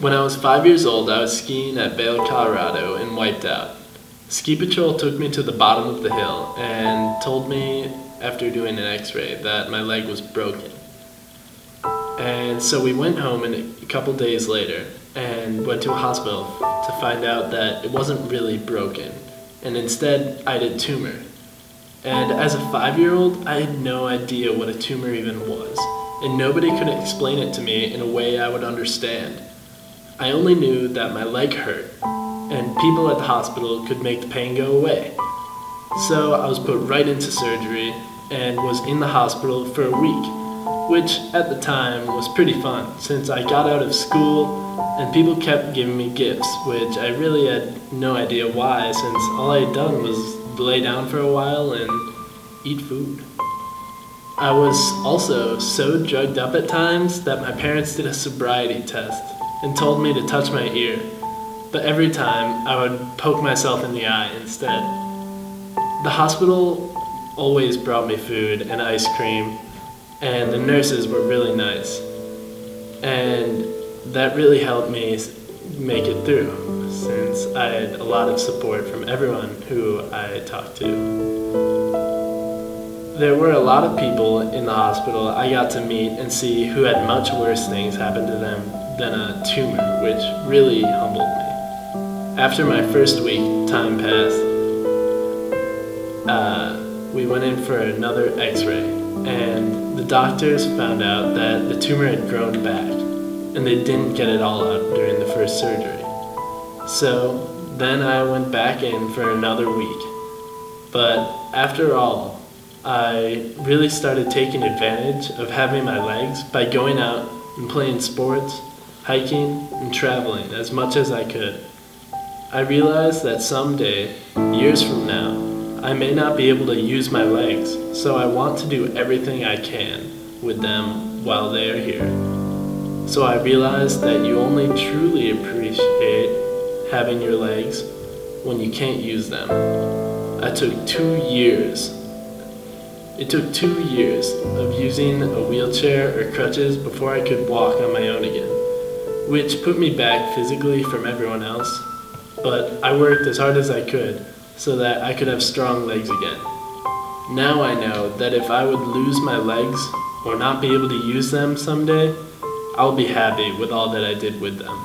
When I was 5 years old, I was skiing at Vail, Colorado and wiped out. Ski patrol took me to the bottom of the hill and told me after doing an x-ray that my leg was broken. And so we went home a couple days later and went to a hospital to find out that it wasn't really broken, and instead I had a tumor. And as a 5-year-old, I had no idea what a tumor even was, and nobody could explain it to me in a way I would understand. I only knew that my leg hurt, and people at the hospital could make the pain go away. So I was put right into surgery and was in the hospital for a week, which at the time was pretty fun since I got out of school and people kept giving me gifts, which I really had no idea why, since all I had done was lay down for a while and eat food. I was also so drugged up at times that my parents did a sobriety test and told me to touch my ear, but every time I would poke myself in the eye instead. The hospital always brought me food and ice cream, and the nurses were really nice, and that really helped me make it through, since I had a lot of support from everyone who I talked to. There were a lot of people in the hospital I got to meet and see who had much worse things happen to them than a tumor, which really humbled me. After my first week, time passed. We went in for another x-ray, and the doctors found out that the tumor had grown back, and they didn't get it all out during the first surgery. So then I went back in for another week. But after all, I really started taking advantage of having my legs by going out and playing sports, hiking, and traveling as much as I could. I realized that someday, years from now, I may not be able to use my legs, so I want to do everything I can with them while they are here. So I realized that you only truly appreciate having your legs when you can't use them. It took 2 years of using a wheelchair or crutches before I could walk on my own again, which put me back physically from everyone else, but I worked as hard as I could so that I could have strong legs again. Now I know that if I would lose my legs or not be able to use them someday, I'll be happy with all that I did with them.